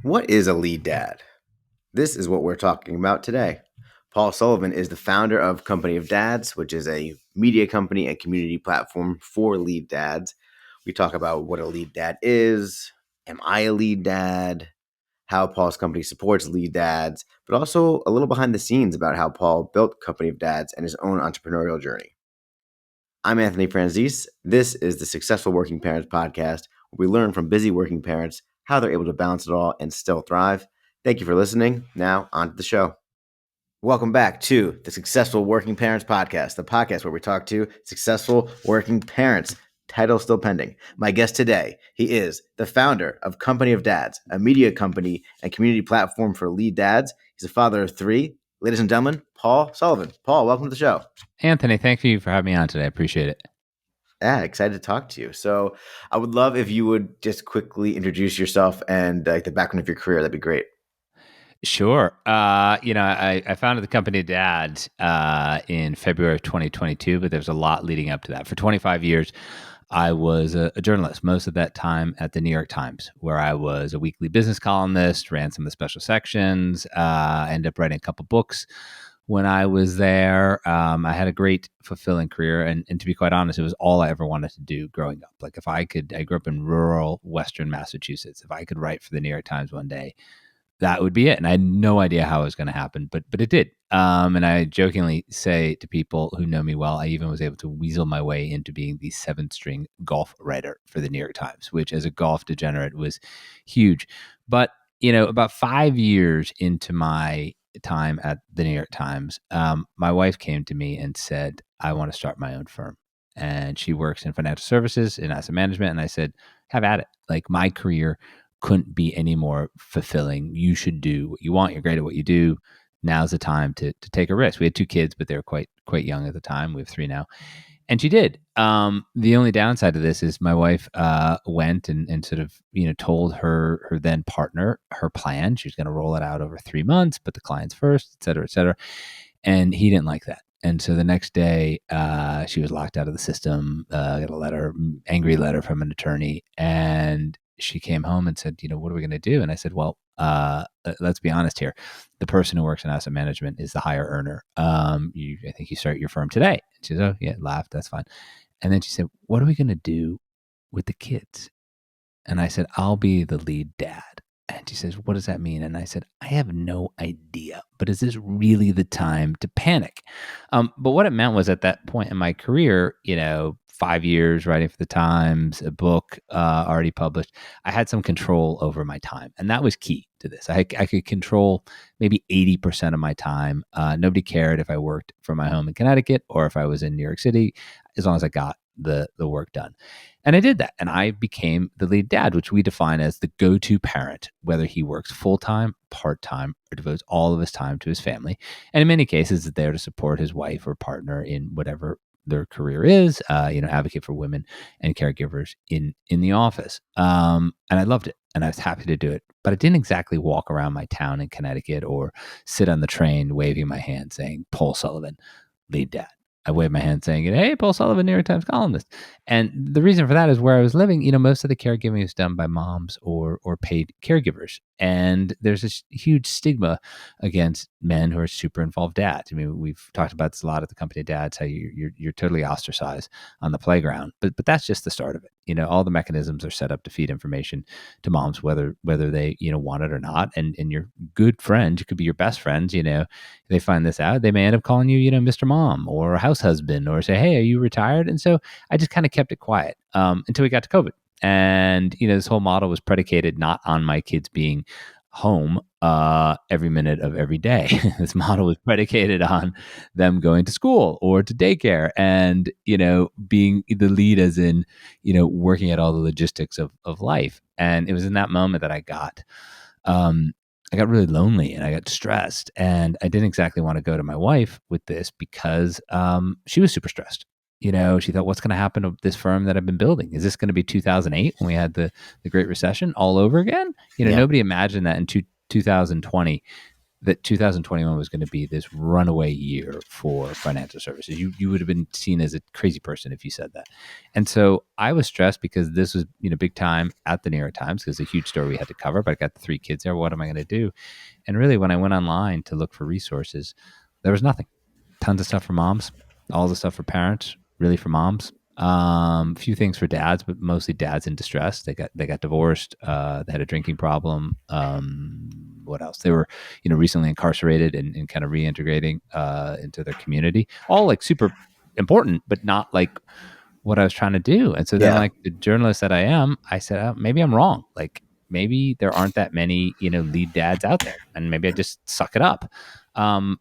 What is a lead dad? This is what we're talking about today. Paul Sullivan is the founder of Company of Dads, which is a media company and community platform for lead dads. We talk about what a lead dad is, am I a lead dad, how Paul's company supports lead dads, but also a little behind the scenes about how Paul built Company of Dads and his own entrepreneurial journey. I'm Anthony Franzese. This is the Successful Working Parents podcast, where we learn from busy working parents how they're able to balance it all and still thrive. Thank you for listening. Now, on to the show. Welcome back to the Successful Working Parents podcast, the podcast where we talk to successful working parents. Title still pending. My guest today, he is the founder of Company of Dads, a media company and community platform for lead dads. He's a father of three. Ladies and gentlemen, Paul Sullivan. Paul, welcome to the show. Anthony, thank you for having me on today. I appreciate it. Yeah, excited to talk to you. So I would love if you would just quickly introduce yourself and the background of your career. That'd be great. Sure. I founded the company Dads in February of 2022, but there's a lot leading up to that. For 25 years, I was a journalist, most of that time at the New York Times, where I was a weekly business columnist, ran some of the special sections, ended up writing a couple books. When I was there, I had a great, fulfilling career. And to be quite honest, it was all I ever wanted to do growing up. Like if I grew up in rural Western Massachusetts. If I could write for the New York Times one day, that would be it. And I had no idea how it was going to happen, but it did. And I jokingly say to people who know me well, I even was able to weasel my way into being the 7th-string golf writer for the New York Times, which as a golf degenerate was huge. But, about 5 years into my time at the New York Times, my wife came to me and said, I want to start my own firm. And she works in financial services, in asset management. And I said, have at it. Like my career couldn't be any more fulfilling. You should do what you want. You're great at what you do. Now's the time to take a risk. We had 2 kids, but they were quite young at the time. We have 3 now. And she did. The only downside to this is my wife went and sort of, told her then partner her plan. She was going to roll it out over 3 months, but the clients first, et cetera, et cetera. And he didn't like that. And so the next day, she was locked out of the system, got a angry letter from an attorney. And she came home and said, what are we going to do? And I said, well, let's be honest here. The person who works in asset management is the higher earner. I think you start your firm today. And she said, oh, yeah, laughed. That's fine. And then she said, what are we going to do with the kids? And I said, I'll be the lead dad. And she says, what does that mean? And I said, I have no idea, but is this really the time to panic? But what it meant was at that point in my career, 5 years writing for the Times, a book already published, I had some control over my time. And that was key to this. I could control maybe 80% of my time. Nobody cared if I worked from my home in Connecticut or if I was in New York City, as long as I got the work done. And I did that. And I became the lead dad, which we define as the go-to parent, whether he works full-time, part-time, or devotes all of his time to his family. And in many cases, is there to support his wife or partner in whatever their career is, advocate for women and caregivers in the office. And I loved it. And I was happy to do it. But I didn't exactly walk around my town in Connecticut or sit on the train waving my hand saying, Paul Sullivan, lead dad. I waved my hand saying, hey, Paul Sullivan, New York Times columnist. And the reason for that is where I was living, most of the caregiving is done by moms or paid caregivers. And there's this huge stigma against men who are super involved dads. I mean, we've talked about this a lot at the company Dads, how you're totally ostracized on the playground. But that's just the start of it. All the mechanisms are set up to feed information to moms, whether they, want it or not. And your good friends, it could be your best friends, they find this out, they may end up calling you, Mr. Mom or house husband, or say, hey, are you retired? And so I just kind of kept it quiet until we got to COVID. And, this whole model was predicated not on my kids being home every minute of every day. This model was predicated on them going to school or to daycare and, being the lead as in, working at all the logistics of life. And it was in that moment that I got really lonely and I got stressed, and I didn't exactly want to go to my wife with this because she was super stressed. She thought, what's going to happen to this firm that I've been building? Is this going to be 2008 when we had the Great Recession all over again? Yeah. Nobody imagined that in 2020 that 2021 was going to be this runaway year for financial services. You would have been seen as a crazy person if you said that. And so I was stressed because this was, big time at the New York Times because it's a huge story we had to cover, but I got the 3 kids there. What am I going to do? And really, when I went online to look for resources, there was nothing. Tons of stuff for moms, all the stuff for parents, really for moms. A few things for dads, but mostly dads in distress. They got divorced. They had a drinking problem. What else? They were, recently incarcerated and kind of reintegrating into their community. All like super important, but not like what I was trying to do. And so then, Yeah. like the journalist that I am, I said, oh, maybe I'm wrong. Like maybe there aren't that many, lead dads out there, and maybe I just suck it up. But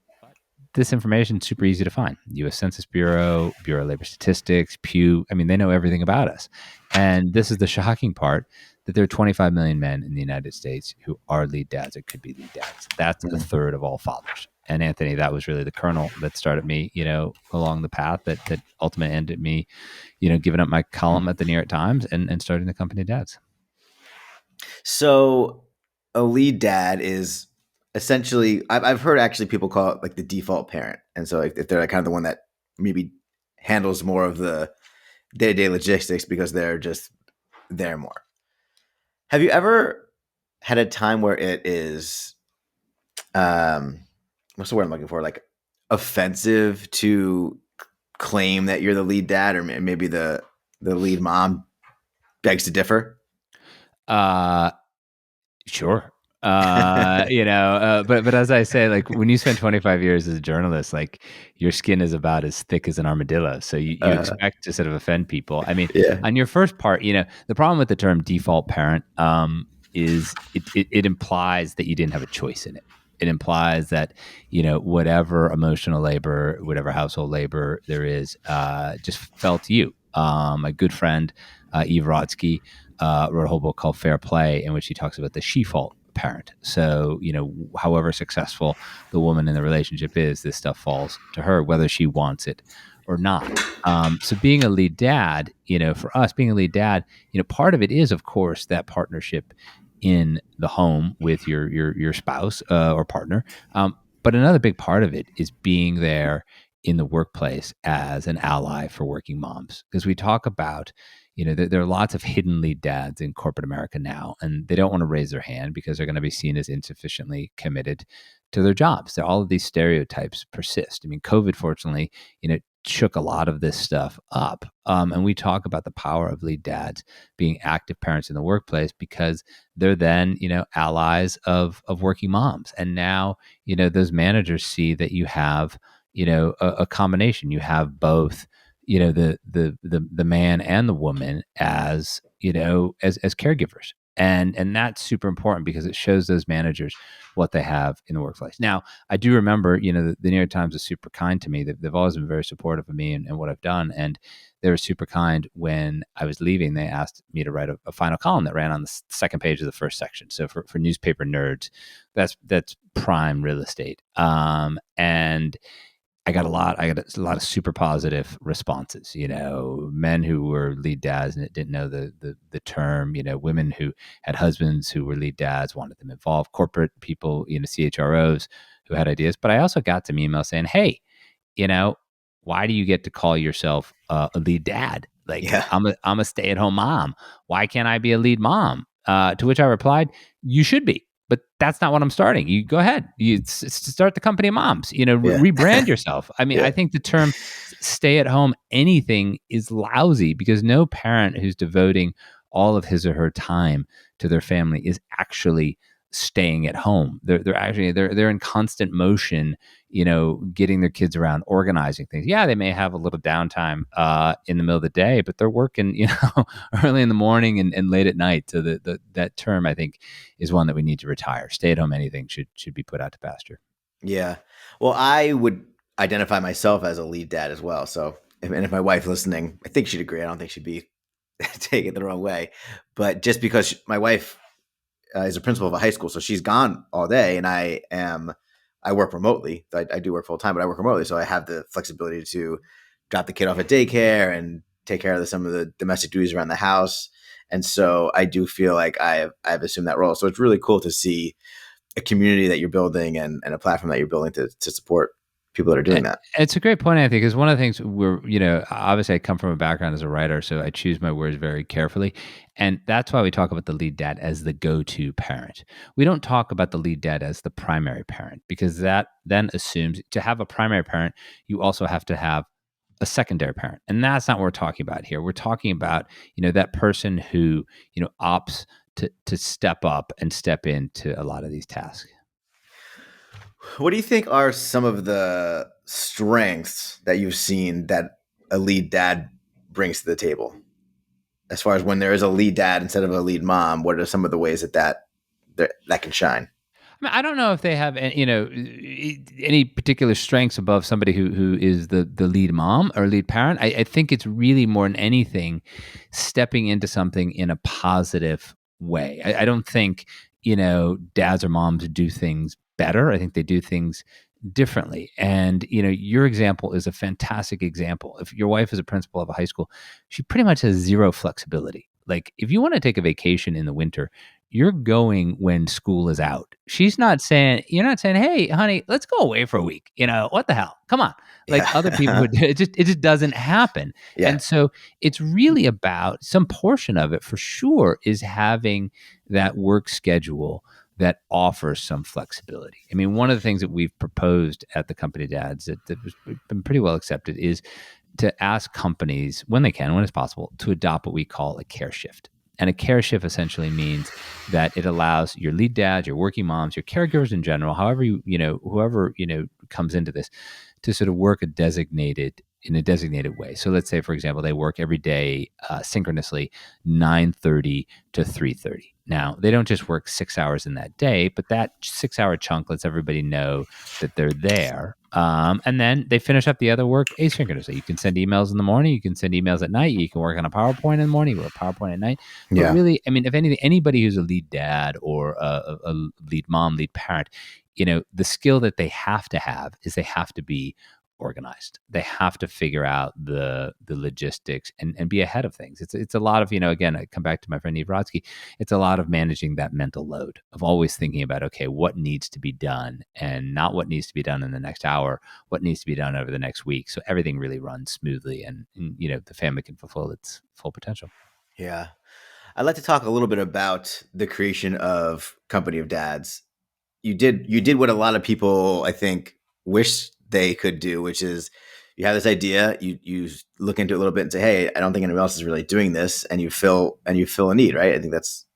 this information is super easy to find. U.S. Census Bureau, Bureau of Labor Statistics, Pew. I mean, they know everything about us. And this is the shocking part, that there are 25 million men in the United States who are lead dads or could be lead dads. That's a Mhm. third of all fathers. And Anthony, that was really the kernel that started me, along the path that ultimately ended me, giving up my column at the New York Times and starting the company Dads. So a lead dad is essentially, I've heard actually people call it like the default parent. And so if they're like kind of the one that maybe handles more of the day-to-day logistics because they're just there more. Have you ever had a time where it is, um, what's the word I'm looking for? Like offensive to claim that you're the lead dad, or maybe the lead mom begs to differ? Uh, Sure. But as I say, like when you spend 25 years as a journalist, like your skin is about as thick as an armadillo. So you uh, expect to sort of offend people. I mean, yeah. on your first part, the problem with the term default parent is it implies that you didn't have a choice in it. It implies that, whatever emotional labor, whatever household labor there is, just fell to you. A good friend, Eve Rodsky, wrote a whole book called Fair Play, in which he talks about the she-fault parent. So, however successful the woman in the relationship is, this stuff falls to her, whether she wants it or not. So being a lead dad, for us, being a lead dad, part of it is, of course, that partnership in the home with your spouse or partner. But another big part of it is being there in the workplace as an ally for working moms, because we talk about, there are lots of hidden lead dads in corporate America now, and they don't want to raise their hand because they're going to be seen as insufficiently committed to their jobs. All of these stereotypes persist. I mean, COVID, fortunately, shook a lot of this stuff up. And we talk about the power of lead dads being active parents in the workplace, because they're then, allies of working moms. And now, those managers see that you have, a combination. You have both, the man and the woman as, as caregivers. And that's super important because it shows those managers what they have in the workplace. Now, I do remember, the New York Times is super kind to me. They've always been very supportive of me and what I've done. And they were super kind when I was leaving. They asked me to write a final column that ran on the second page of the first section. So for newspaper nerds, that's prime real estate. And I got a lot of super positive responses. Men who were lead dads and didn't know the term. Women who had husbands who were lead dads, wanted them involved. Corporate people, CHROs who had ideas. But I also got some emails saying, "Hey, you know, why do you get to call yourself a lead dad? Like Yeah. I'm a stay at home mom. Why can't I be a lead mom?" To which I replied, "You should be, but that's not what I'm starting. You go ahead. You start the company of moms. Yeah. Rebrand yourself." I mean, Yeah. I think the term "stay at home anything" is lousy, because no parent who's devoting all of his or her time to their family is actually staying at home. They're in constant motion, getting their kids around, organizing things. Yeah, they may have a little downtime in the middle of the day, but they're working, early in the morning and late at night. So that term, I think, is one that we need to retire. Stay at home anything should be put out to pasture. Yeah. Well, I would identify myself as a lead dad as well. So, if my wife listening, I think she'd agree. I don't think she'd be take it the wrong way. But just because my wife is a principal of a high school, so she's gone all day, and I work remotely. I do work full time, but I work remotely, so I have the flexibility to drop the kid off at daycare and take care of some of the domestic duties around the house. And so I do feel like I've assumed that role. So it's really cool to see a community that you're building and a platform that you're building to support people that are doing that. It's a great point, I think, because one of the things obviously I come from a background as a writer, so I choose my words very carefully. And that's why we talk about the lead dad as the go-to parent. We don't talk about the lead dad as the primary parent, because that then assumes to have a primary parent, you also have to have a secondary parent. And that's not what we're talking about here. We're talking about, that person who, opts to step up and step into a lot of these tasks. What do you think are some of the strengths that you've seen that a lead dad brings to the table? As far as when there is a lead dad instead of a lead mom, what are some of the ways that can shine? I mean, I don't know if they have any particular strengths above somebody who is the lead mom or lead parent. I think it's really more than anything stepping into something in a positive way. I don't think dads or moms do things better. I think they do things differently. And your example is a fantastic example. If your wife is a principal of a high school, she pretty much has zero flexibility. Like if you want to take a vacation in the winter, you're going when school is out. You're not saying, "Hey, honey, let's go away for a week." What the hell? Come on. Like other people Yeah. would, it just doesn't happen. Yeah. And so it's really about some portion of it for sure is having that work schedule that offers some flexibility. I mean, one of the things that we've proposed at the company dads that was been pretty well accepted is to ask companies when they can, when it's possible, to adopt what we call a care shift. And a care shift essentially means that it allows your lead dads, your working moms, your caregivers in general, however whoever comes into this, to sort of work in a designated way. So let's say, for example, they work every day synchronously 9:30 to 3:30. Now, they don't just work 6 hours in that day, but that 6 hour chunk lets everybody know that they're there. And then they finish up the other work asynchronously. You can send emails in the morning. You can send emails at night. You can work on a PowerPoint in the morning or a PowerPoint at night. But Yeah. really, I mean, if anything, anybody who's a lead dad or a lead mom, lead parent, the skill that they have to have is they have to be organized. They have to figure out the logistics and be ahead of things. It's a lot of, again, I come back to my friend Eve Brodsky. It's a lot of managing that mental load of always thinking about, okay, what needs to be done and not what needs to be done in the next hour, what needs to be done over the next week. So everything really runs smoothly and the family can fulfill its full potential. Yeah. I'd like to talk a little bit about the creation of Company of Dads. You did what a lot of people I think wish they could do, which is you have this idea, you look into it a little bit and say, hey, I don't think anyone else is really doing this, and you fill a need, right? I think that's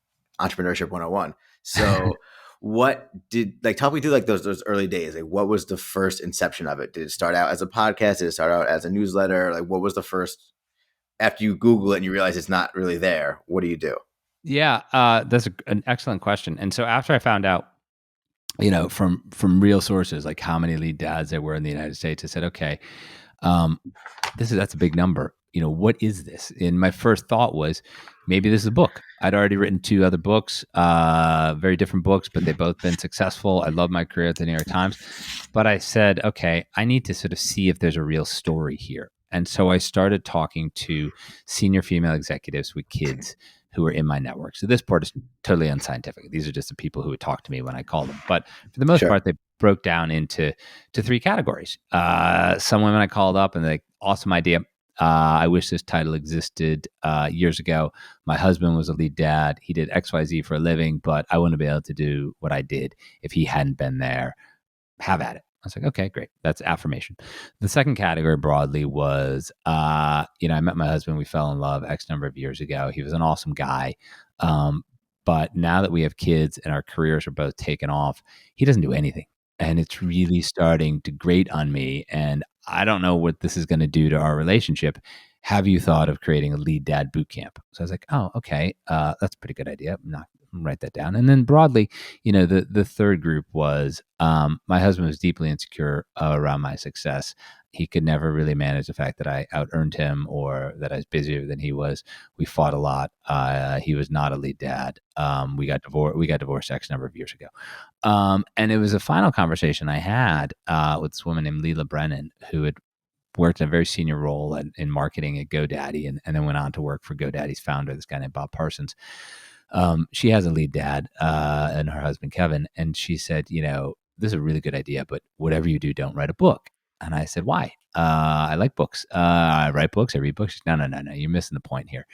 entrepreneurship 101. So what did like talk me through like those early days? Like what was the first inception of it? Did it start out as a podcast? Did it start out as a newsletter? Like what was the first after you Google it and you realize it's not really there, what do you do? Yeah, that's an excellent question. And so after I found out, from real sources, like how many lead dads there were in the United States, I said, okay, um, that's a big number. What is this? And my first thought was maybe this is a book. I'd already written 2 other books, very different books, but they've both been successful. I love my career at the New York Times. But I said, okay, I need to sort of see if there's a real story here. And so I started talking to senior female executives with kids who were in my network. So this part is totally unscientific. These are just the people who would talk to me when I called them. But for the most Sure. part, they broke down into 3 categories. Some women I called up and they, awesome idea. I wish this title existed years ago. My husband was a lead dad. He did XYZ for a living, but I wouldn't be able to do what I did if he hadn't been there. Have at it. I was like, okay, great. That's affirmation. The second category broadly was, I met my husband. We fell in love X number of years ago. He was an awesome guy. But now that we have kids and our careers are both taken off, he doesn't do anything. And it's really starting to grate on me. And I don't know what this is going to do to our relationship. Have you thought of creating a lead dad boot camp? So I was like, oh, okay. That's a pretty good idea. I'm not write that down. And then broadly, the third group was my husband was deeply insecure around my success. He could never really manage the fact that I out earned him or that I was busier than he was. We fought a lot. He was not a lead dad. We got divorced. We got divorced X number of years ago. And it was a final conversation I had with this woman named Leila Brennan, who had worked in a very senior role in marketing at GoDaddy and then went on to work for GoDaddy's founder, this guy named Bob Parsons, She has a lead dad and her husband, Kevin. And she said, this is a really good idea, but whatever you do, don't write a book. And I said, why? I like books. I write books. I read books. No, no, no, no. You're missing the point here.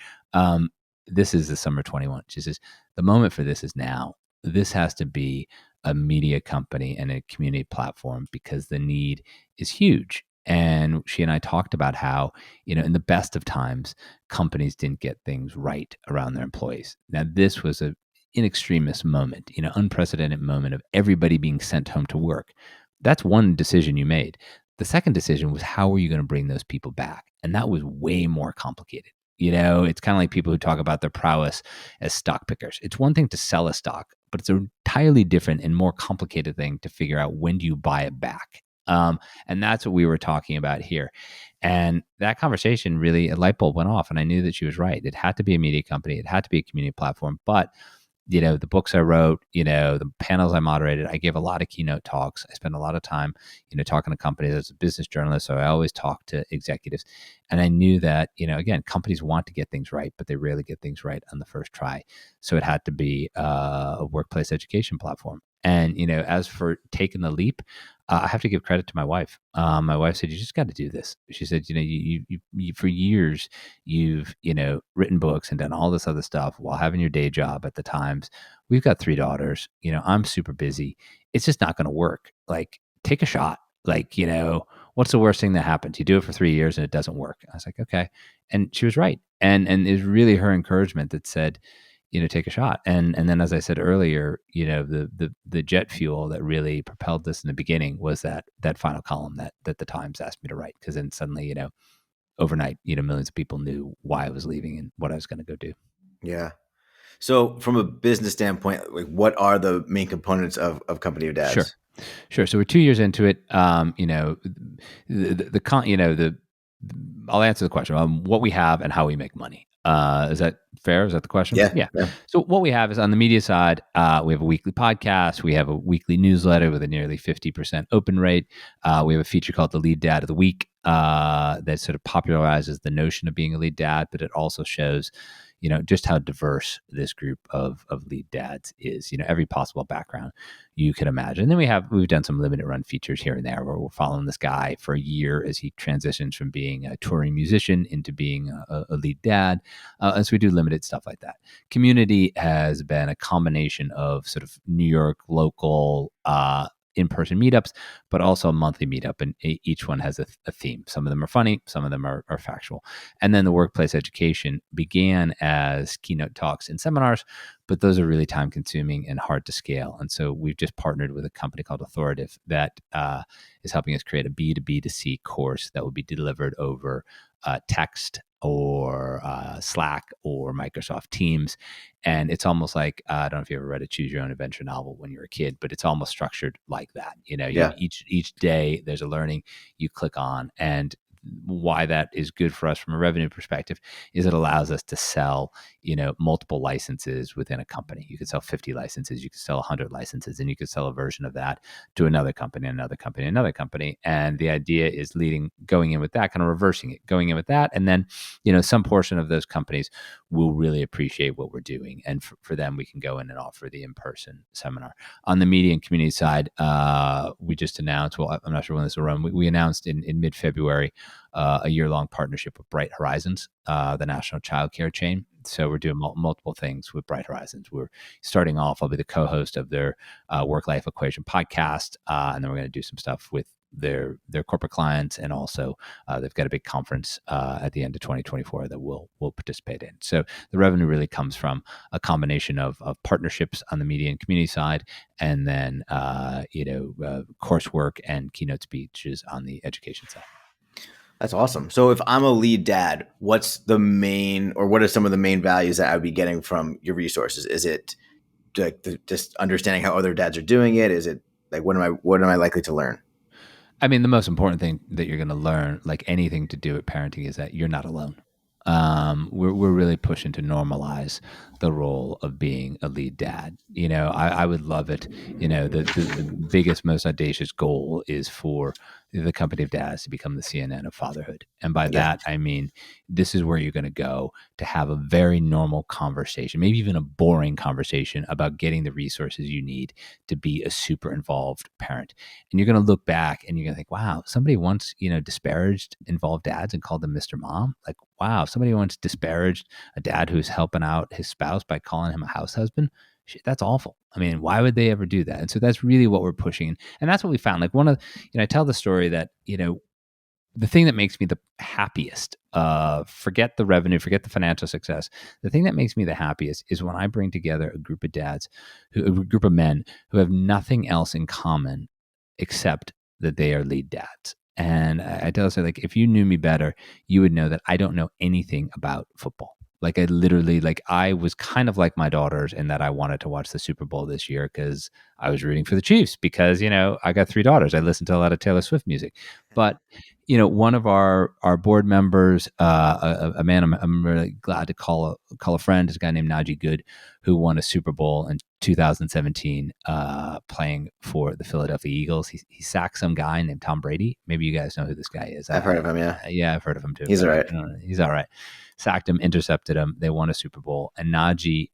This is the summer 21. She says, the moment for this is now. This has to be a media company and a community platform because the need is huge. And she and I talked about how, in the best of times, companies didn't get things right around their employees. Now, this was a in extremis moment, unprecedented moment of everybody being sent home to work. That's one decision you made. The second decision was how are you going to bring those people back? And that was way more complicated. It's kind of like people who talk about their prowess as stock pickers. It's one thing to sell a stock, but it's an entirely different and more complicated thing to figure out when do you buy it back. And that's what we were talking about here. And that conversation really, a light bulb went off, and I knew that she was right. It had to be a media company. It had to be a community platform. But the books I wrote, the panels I moderated, I gave a lot of keynote talks. I spent a lot of time, talking to companies as a business journalist. So I always talk to executives. And I knew that, again, companies want to get things right, but they rarely get things right on the first try. So it had to be a workplace education platform. And, as for taking the leap, I have to give credit to my wife. My wife said, "You just got to do this." She said, you for years, you've, written books and done all this other stuff while having your day job at the times. We've got 3 daughters. I'm super busy. It's just not going to work. Like, take a shot. Like, what's the worst thing that happens? You do it for 3 years and it doesn't work. I was like, okay. And she was right. And it was really her encouragement that said, take a shot. And then, as I said earlier, the jet fuel that really propelled this in the beginning was that final column that the Times asked me to write. Because then suddenly, overnight, millions of people knew why I was leaving and what I was going to go do. Yeah. So from a business standpoint, like what are the main components of Company of Sure. Dads? Sure. So we're 2 years into it. I'll answer the question what we have and how we make money. Is that fair? Is that the question? Yeah. Yeah. Yeah. So what we have is on the media side, we have a weekly podcast. We have a weekly newsletter with a nearly 50% open rate. We have a feature called the Lead Dad of the Week that sort of popularizes the notion of being a lead dad, but it also shows just how diverse this group of lead dads is, every possible background you can imagine. And then we've done some limited run features here and there where we're following this guy for a year as he transitions from being a touring musician into being a lead dad. And so we do limited stuff like that. Community has been a combination of sort of New York local, in-person meetups, but also a monthly meetup, and each one has a theme. Some of them are funny, some of them are factual. And then the workplace education began as keynote talks and seminars, but those are really time consuming and hard to scale. And so we've just partnered with a company called Authoritative that is helping us create a B2B2C course that will be delivered over text or Slack or Microsoft Teams. And it's almost like, I don't know if you ever read a Choose Your Own Adventure novel when you were a kid, but it's almost structured like that. Yeah. Each day there's a learning you click on. And why that is good for us from a revenue perspective is it allows us to sell, multiple licenses within a company. You could sell 50 licenses, you could sell 100 licenses, and you could sell a version of that to another company, another company, another company. And the idea is going in with that, kind of reversing it, going in with that. And then, some portion of those companies will really appreciate what we're doing. And for them, we can go in and offer the in-person seminar. On the media and community side, we just announced, well, I'm not sure when this will run, we announced in mid-February a year-long partnership with Bright Horizons, the national childcare chain. So we're doing multiple things with Bright Horizons. We're starting off, I'll be the co-host of their Work-Life Equation podcast, and then we're going to do some stuff with their corporate clients, and also they've got a big conference at the end of 2024 that we'll participate in. So the revenue really comes from a combination of partnerships on the media and community side, and then coursework and keynote speeches on the education side. That's awesome. So if I'm a lead dad, what are some of the main values that I would be getting from your resources? Is it like just understanding how other dads are doing it? Is it like what am I likely to learn? I mean, the most important thing that you're going to learn, like anything to do with parenting, is that you're not alone. We're really pushing to normalize the role of being a lead dad. I would love it. The biggest, most audacious goal is for the company of dads to become the CNN of fatherhood. And by Yeah. that, I mean, this is where you're going to go to have a very normal conversation, maybe even a boring conversation about getting the resources you need to be a super involved parent. And you're going to look back and you're going to think, wow, somebody once, disparaged involved dads and called them Mr. Mom. Like, wow, somebody once disparaged a dad who's helping out his spouse by calling him a house husband. Shit, that's awful. I mean, why would they ever do that? And so that's really what we're pushing. And that's what we found. Like I tell the story that, the thing that makes me the happiest, forget the revenue, forget the financial success. The thing that makes me the happiest is when I bring together a group of dads, a group of men who have nothing else in common except that they are lead dads. And I tell us, like, if you knew me better, you would know that I don't know anything about football. Like, I literally, like, I was kind of like my daughters in that I wanted to watch the Super Bowl this year because I was rooting for the Chiefs because, I got 3 daughters. I listened to a lot of Taylor Swift music. But, one of our board members, a man I'm really glad to call a friend, is a guy named Najee Good, who won a Super Bowl in 2017, playing for the Philadelphia Eagles. He sacked some guy named Tom Brady. Maybe you guys know who this guy is. I've heard of him. Yeah. Yeah, I've heard of him too. He's But all right. he's all right. Sacked him, intercepted him. They won a Super Bowl. And Najee,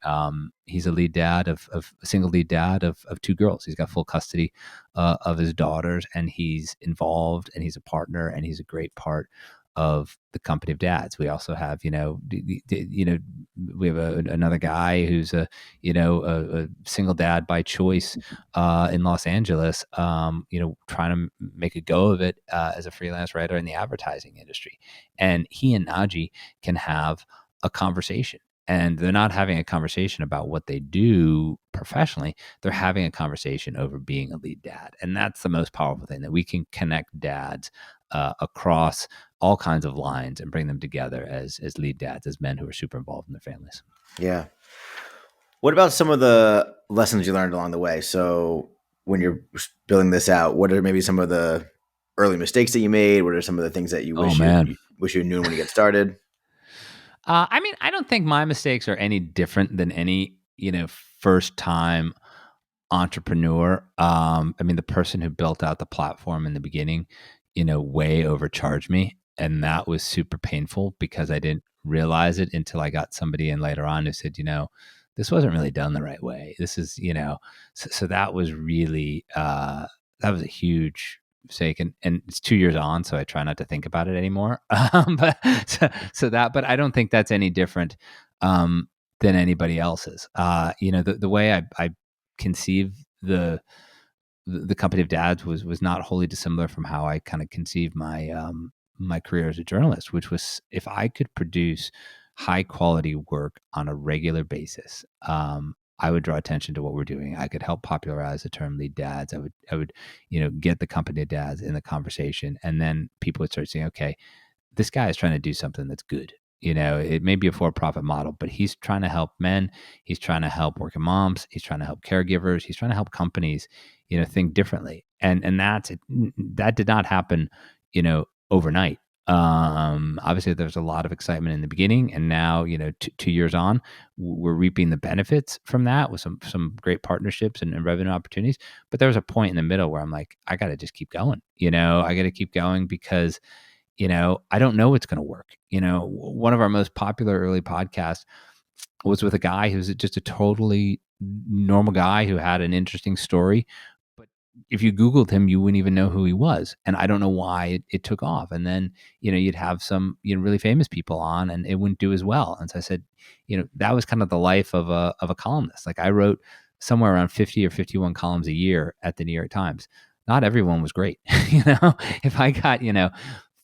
he's a lead dad of a single lead dad of 2 girls. He's got full custody of his daughters, and he's involved, and he's a partner, and he's a great part of the company of dads. We also have, we have another guy who's a single dad by choice in Los Angeles, trying to make a go of it as a freelance writer in the advertising industry. And he and Najee can have a conversation. And they're not having a conversation about what they do professionally. They're having a conversation over being a lead dad. And that's the most powerful thing, that we can connect dads across all kinds of lines and bring them together as lead dads, as men who are super involved in their families. Yeah. What about some of the lessons you learned along the way? So when you're building this out, what are maybe some of the early mistakes that you made? What are some of the things that you Oh, wish man. you knew when you get started? I mean, I don't think my mistakes are any different than any, first time entrepreneur. I mean, the person who built out the platform in the beginning, way overcharged me. And that was super painful because I didn't realize it until I got somebody in later on who said, this wasn't really done the right way. This is, so that was really, that was a huge mistake. And it's 2 years on, so I try not to think about it anymore. But but I don't think that's any different than anybody else's. The way I conceive the company of dads was not wholly dissimilar from how I kind of conceived my career as a journalist, which was, if I could produce high quality work on a regular basis, I would draw attention to what we're doing. I could help popularize the term lead dads. I would get the company of dads in the conversation, and then people would start saying, okay, this guy is trying to do something that's good. It may be a for-profit model, but he's trying to help men. He's trying to help working moms. He's trying to help caregivers. He's trying to help companies, think differently. And that did not happen, overnight. Obviously, there's a lot of excitement in the beginning, and now, 2 years on, we're reaping the benefits from that with some great partnerships and revenue opportunities. But there was a point in the middle where I'm like, I got to just keep going. I got to keep going because I don't know what's going to work. One of our most popular early podcasts was with a guy who's just a totally normal guy who had an interesting story. But if you Googled him, you wouldn't even know who he was. And I don't know why it took off. And then, you'd have some, really famous people on and it wouldn't do as well. And so I said, that was kind of the life of a columnist. Like, I wrote somewhere around 50 or 51 columns a year at the New York Times. Not everyone was great. If I got,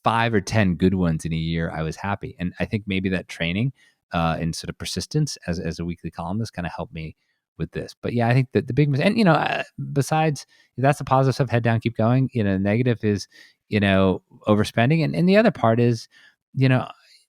5 or 10 good ones in a year, I was happy. And I think maybe that training and sort of persistence as a weekly columnist kind of helped me with this. But yeah, I think that the big and besides, that's the positive stuff. Head down, keep going. Negative is overspending, and the other part is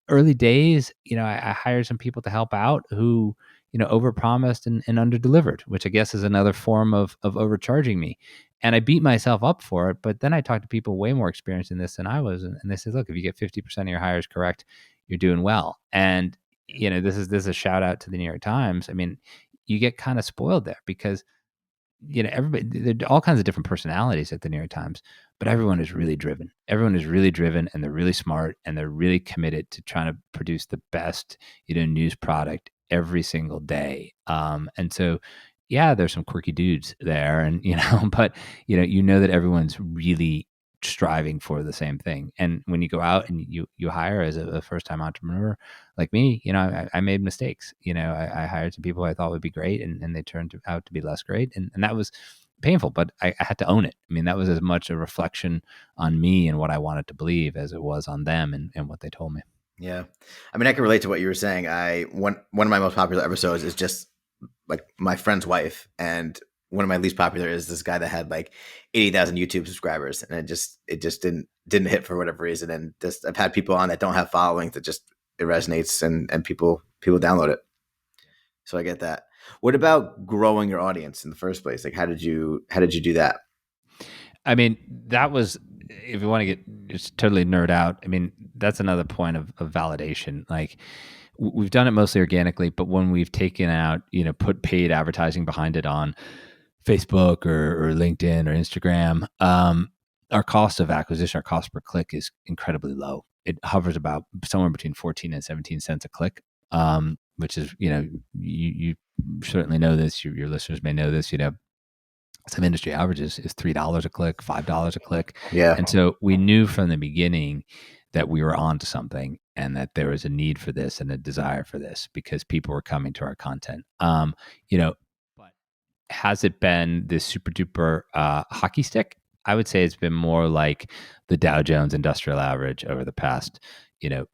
early days. I hired some people to help out who overpromised and underdelivered, which I guess is another form of overcharging me. And I beat myself up for it. But then I talked to people way more experienced in this than I was, and they said, "Look, if you get 50% of your hires correct, you're doing well." And this is a shout out to the New York Times. I mean, you get kind of spoiled there because everybody, there are all kinds of different personalities at the New York Times, but everyone is really driven. Everyone is really driven, and they're really smart, and they're really committed to trying to produce the best, news product every single day. And so, yeah, there's some quirky dudes there, and but that everyone's really striving for the same thing. And when you go out and you hire as a first time entrepreneur like me, I made mistakes. I hired some people I thought would be great, and they turned out to be less great, and that was painful. But I had to own it. I mean, that was as much a reflection on me and what I wanted to believe as it was on them and what they told me. Yeah. I mean, I can relate to what you were saying. One of my most popular episodes is just like my friend's wife, and one of my least popular is this guy that had like 80,000 YouTube subscribers, and it just didn't hit for whatever reason. And just I've had people on that don't have following that just it resonates, and people download it. So I get that. What about growing your audience in the first place? Like how did you do that? I mean, that was, if you want to get just totally nerd out, I mean, that's another point of validation. Like, we've done it mostly organically, but when we've taken out, put paid advertising behind it on Facebook or LinkedIn or Instagram, our cost of acquisition, our cost per click is incredibly low. It hovers about somewhere between 14 and 17 cents a click, which is, you certainly know this, your listeners may know this, some industry averages is $3 a click, $5 a click. Yeah. And so we knew from the beginning that we were onto something and that there was a need for this and a desire for this because people were coming to our content. But has it been this super duper hockey stick? I would say it's been more like the Dow Jones Industrial Average over the past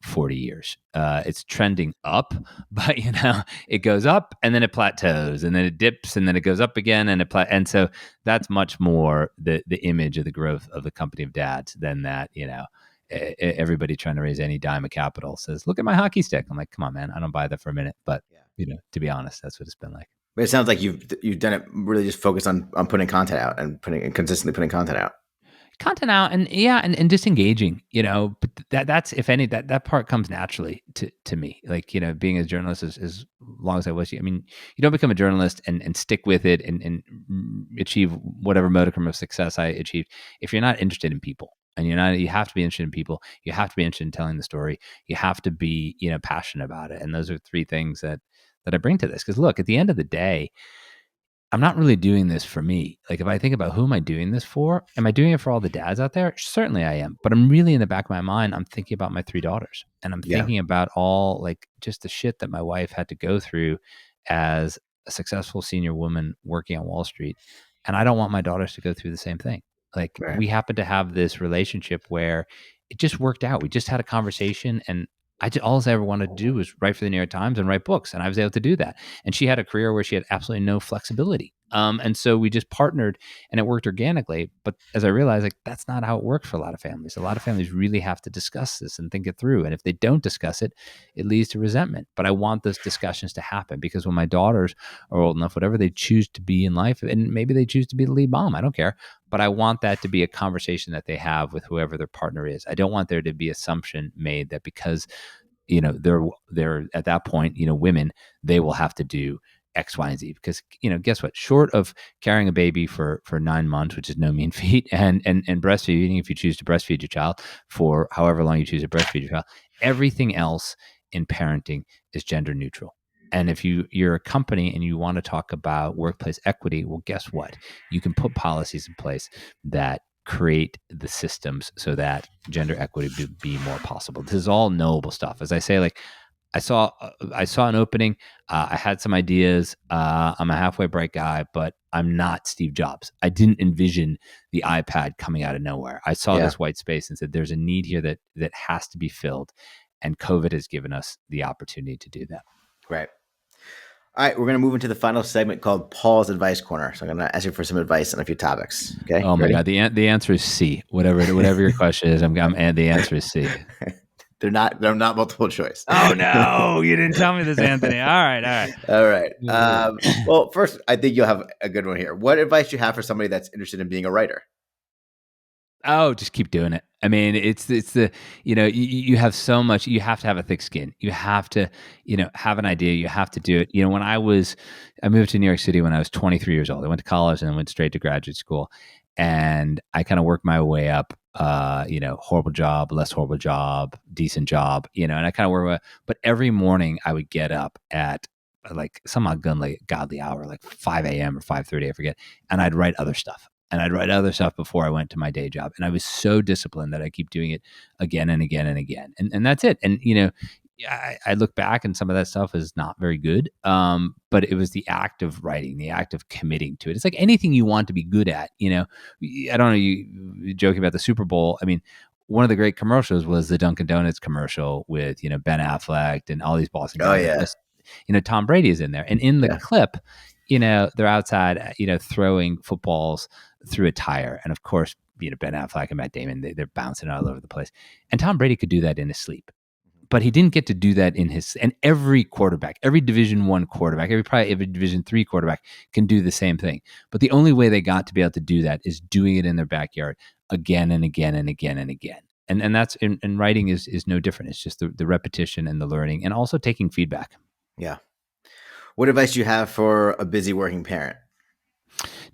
40 years. It's trending up, but it goes up and then it plateaus and then it dips and then it goes up again and and so that's much more the image of the growth of the company of dads than that. Everybody trying to raise any dime of capital says, "Look at my hockey stick." I'm like, come on, man, I don't buy that for a minute. But Yeah. to be honest, that's what it's been like. But it sounds like you've done it really just focused on putting content out and consistently putting content out. Content out and yeah, and disengaging, but that's, if any, that part comes naturally to me. Like, being a journalist as long as I was, I mean, you don't become a journalist and stick with it and achieve whatever modicum of success I achieved if you're not interested in people. And you have to be interested in people. You have to be interested in telling the story. You have to be, passionate about it. And those are three things that I bring to this. Because look, at the end of the day, I'm not really doing this for me. Like, if I think about who am I doing this for, am I doing it for all the dads out there? Certainly I am. But I'm really, in the back of my mind, I'm thinking about my three daughters, and I'm Yeah. thinking about all, like, just the shit that my wife had to go through as a successful senior woman working on Wall Street. And I don't want my daughters to go through the same thing. Like, Right. we happen to have this relationship where it just worked out. We just had a conversation, and all I ever wanted to do was write for the New York Times and write books. And I was able to do that. And she had a career where she had absolutely no flexibility. And so we just partnered and it worked organically. But as I realized, like, that's not how it works for a lot of families. A lot of families really have to discuss this and think it through. And if they don't discuss it, it leads to resentment. But I want those discussions to happen because when my daughters are old enough, whatever they choose to be in life, and maybe they choose to be the lead mom, I don't care. But I want that to be a conversation that they have with whoever their partner is. I don't want there to be assumption made that because they're at that point, women, they will have to do X, Y, and Z because, guess what? Short of carrying a baby for 9 months, which is no mean feat, and breastfeeding, if you choose to breastfeed your child for however long you choose to breastfeed your child, everything else in parenting is gender neutral. And if you're a company and you want to talk about workplace equity, well, guess what? You can put policies in place that create the systems so that gender equity be more possible. This is all knowable stuff. As I say, like, I saw an opening. I had some ideas. I'm a halfway bright guy, but I'm not Steve Jobs. I didn't envision the iPad coming out of nowhere. I saw Yeah. this white space and said, "There's a need here that has to be filled," and COVID has given us the opportunity to do that. Right. All right, we're going to move into the final segment called Paul's Advice Corner. So I'm going to ask you for some advice on a few topics. Okay, Oh you my ready? God, the answer is C. Whatever your question is, and the answer is C. They're not multiple choice. Oh no, you didn't tell me this, Anthony. All right, all All right. right. Well, first, I think you'll have a good one here. What advice do you have for somebody that's interested in being a writer? Oh, just keep doing it. I mean, it's the you have so much. You have to have a thick skin. You have to have an idea. You have to do it. When I moved to New York City when I was 23 years old. I went to college and then went straight to graduate school, and I kind of worked my way up. Horrible job, less horrible job, decent job. And I kind of worked. But every morning I would get up at like some godly hour, like 5 a.m. or 5:30, I forget, and I'd write other stuff and I'd write other stuff before I went to my day job. And I was so disciplined that I keep doing it again and again and again. And that's it. And, I look back and some of that stuff is not very good. But it was the act of writing, the act of committing to it. It's like anything you want to be good at, I don't know, you joking about the Super Bowl. I mean, one of the great commercials was the Dunkin' Donuts commercial with, Ben Affleck and all these Boston Oh guys. yeah, Tom Brady is in there. And in the yeah, clip, they're outside, throwing footballs through a tire. And of course, Ben Affleck and Matt Damon, they're bouncing all over the place. And Tom Brady could do that in his sleep. But he didn't get to do that and every quarterback, every Division I quarterback, every Division III quarterback can do the same thing. But the only way they got to be able to do that is doing it in their backyard again and again and again and again. And that's and writing is no different. It's just the repetition and the learning and also taking feedback. yeah. What advice do you have for a busy working parent?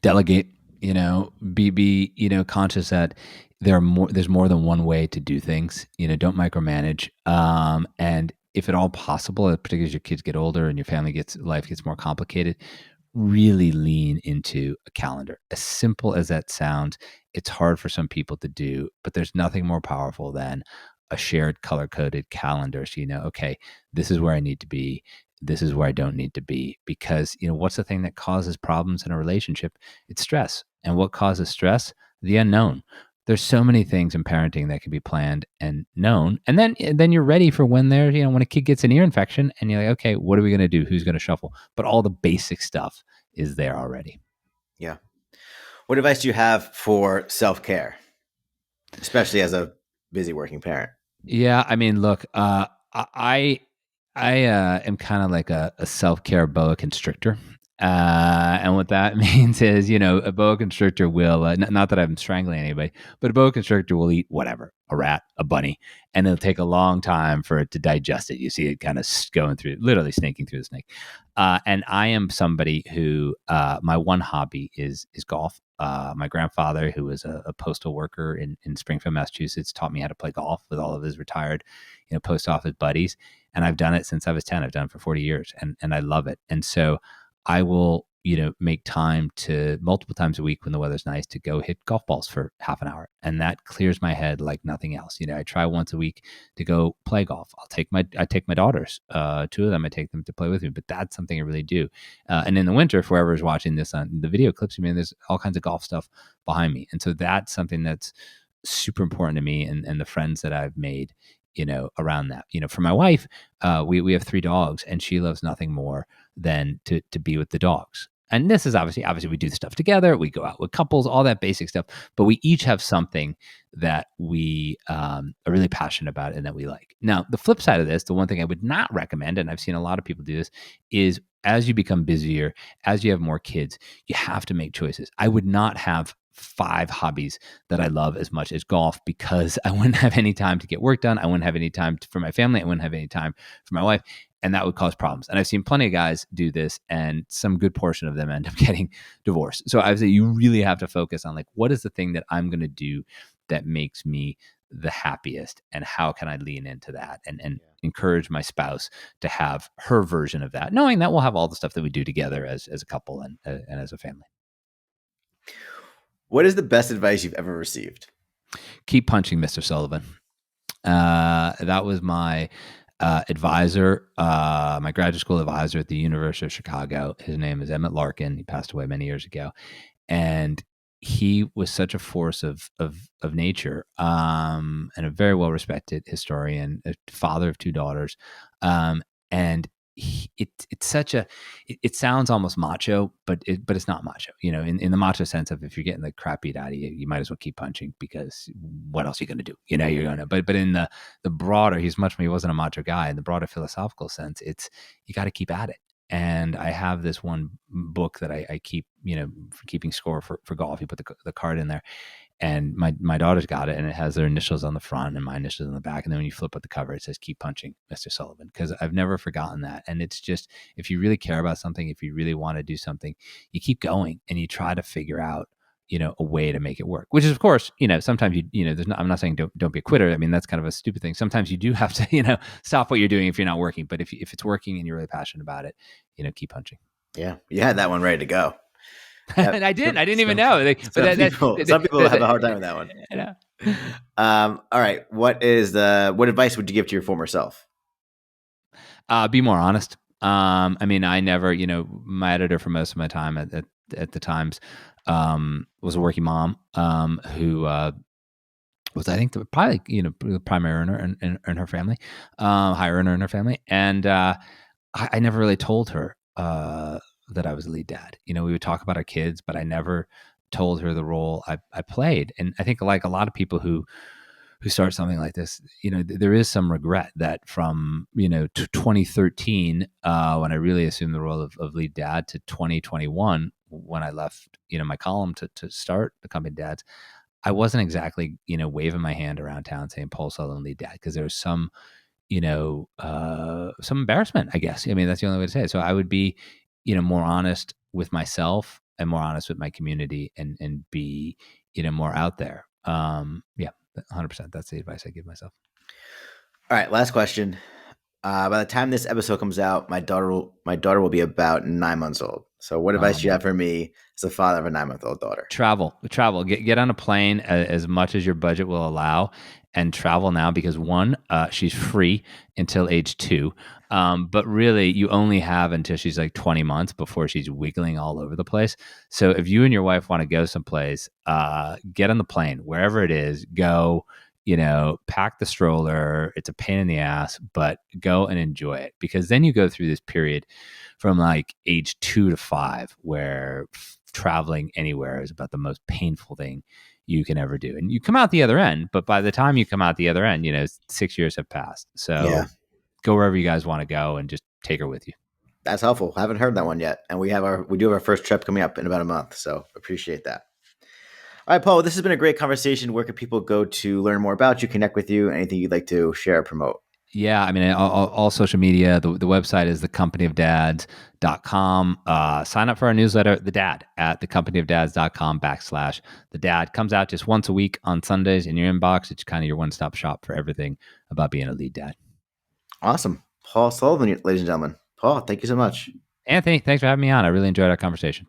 Delegate, be conscious that there's more than one way to do things. Don't micromanage. And if at all possible, particularly as your kids get older and your life gets more complicated, really lean into a calendar. As simple as that sounds, it's hard for some people to do, but there's nothing more powerful than a shared color coded calendar. So, okay, this is where I need to be. This is where I don't need to be. Because, what's the thing that causes problems in a relationship? It's stress. And what causes stress? The unknown. There's so many things in parenting that can be planned and known. And then you're ready for when when a kid gets an ear infection and you're like, okay, what are we going to do? Who's going to shuffle? But all the basic stuff is there already. Yeah. What advice do you have for self-care, especially as a busy working parent? Yeah, I mean, look, I am kind of like a self-care boa constrictor. And what that means is, a boa constrictor will, not that I'm strangling anybody, but a boa constrictor will eat whatever, a rat, a bunny, and it'll take a long time for it to digest it. You see it kind of going through, literally snaking through the snake. And I am somebody who, my one hobby is golf. My grandfather, who was a postal worker in Springfield, Massachusetts, taught me how to play golf with all of his retired, post office buddies. And I've done it since I was 10. I've done it for 40 years and I love it. And so I will, make time to multiple times a week when the weather's nice to go hit golf balls for half an hour. And that clears my head like nothing else. I try once a week to go play golf. I take my daughters, two of them, I take them to play with me, but that's something I really do. And in the winter, for whoever's watching this on the video clips, there's all kinds of golf stuff behind me. And so that's something that's super important to me and the friends that I've made, around that. For my wife, we have 3 dogs and she loves nothing more than to be with the dogs. And this is obviously we do stuff together. We go out with couples, all that basic stuff. But we each have something that we are really passionate about and that we like. Now, the flip side of this, the one thing I would not recommend, and I've seen a lot of people do this, is as you become busier, as you have more kids, you have to make choices. I would not have 5 hobbies that I love as much as golf because I wouldn't have any time to get work done. I wouldn't have any time for my family. I wouldn't have any time for my wife. And that would cause problems. And I've seen plenty of guys do this, and some good portion of them end up getting divorced. So I would say you really have to focus on like, what is the thing that I'm going to do that makes me the happiest, and how can I lean into that and encourage my spouse to have her version of that, knowing that we'll have all the stuff that we do together as a couple and as a family. What is the best advice you've ever received? Keep punching, Mr. Sullivan. That was my advisor, my graduate school advisor at the University of Chicago. His name is Emmett Larkin. He passed away many years ago, and he was such a force of nature, and a very well respected historian, a father of 2 daughters, and it's such a it sounds almost macho, but it's not macho. In the macho sense of if you're getting the crap beat out of you, you might as well keep punching because what else are you going to do? You're going to. But in the broader, he wasn't a macho guy. In the broader philosophical sense, it's you got to keep at it. And I have this one book that I keep, for keeping score for golf. You put the card in there, and my daughter's got it, and it has their initials on the front and my initials on the back. And then when you flip up the cover, it says "Keep punching, Mr. Sullivan," because I've never forgotten that. And it's just, if you really care about something, if you really want to do something, you keep going and you try to figure out, a way to make it work. Which is, of course, sometimes there's not. I'm not saying don't be a quitter. I mean, that's kind of a stupid thing. Sometimes you do have to, stop what you're doing if you're not working. But if it's working and you're really passionate about it, keep punching. Yeah, you had that one ready to go. And I didn't even know. Some people have a hard time with that one. You know. All right. What advice would you give to your former self? Be more honest. I mean, I never, my editor for most of my time at the Times was a working mom who was, I think, probably, the primary earner in her family, high earner in her family. And I never really told her that I was a lead dad. We would talk about our kids, but I never told her the role I played. And I think, like a lot of people who start something like this, there is some regret that from, 2013, when I really assumed the role of lead dad, to 2021, when I left, my column to start the company dads, I wasn't exactly, waving my hand around town saying Paul Sullivan lead dad, because there was some, some embarrassment, I guess. I mean, that's the only way to say it. So I would be, more honest with myself and more honest with my community, and be, more out there. Yeah, 100%. That's the advice I give myself. All right, last question. By the time this episode comes out, my daughter will be about 9 months old. So, what advice do you have for me as a father of a 9-month-old daughter? Travel, get on a plane as much as your budget will allow, and travel now, because one, she's free until age 2. But really, you only have until she's like 20 months before she's wiggling all over the place. So if you and your wife want to go someplace, get on the plane, wherever it is, go, pack the stroller. It's a pain in the ass, but go and enjoy it, because then you go through this period from like age 2 to 5 where traveling anywhere is about the most painful thing you can ever do. And you come out the other end, but by the time you come out the other end, 6 years have passed. So Yeah, go wherever you guys want to go and just take her with you. that's helpful. Haven't heard that one yet, and we do have our first trip coming up in about a month. So appreciate that. All right, Paul. This has been a great conversation. Where can people go to learn more about you, connect with you? Anything you'd like to share or promote? Yeah, I mean, all social media. The website is thecompanyofdads.com. Sign up for our newsletter, The Dad, at thecompanyofdads.com/The Dad. Comes out just once a week on Sundays in your inbox. It's kind of your one-stop shop for everything about being a lead dad. Awesome. Paul Sullivan, ladies and gentlemen. Paul, thank you so much. Anthony, thanks for having me on. I really enjoyed our conversation.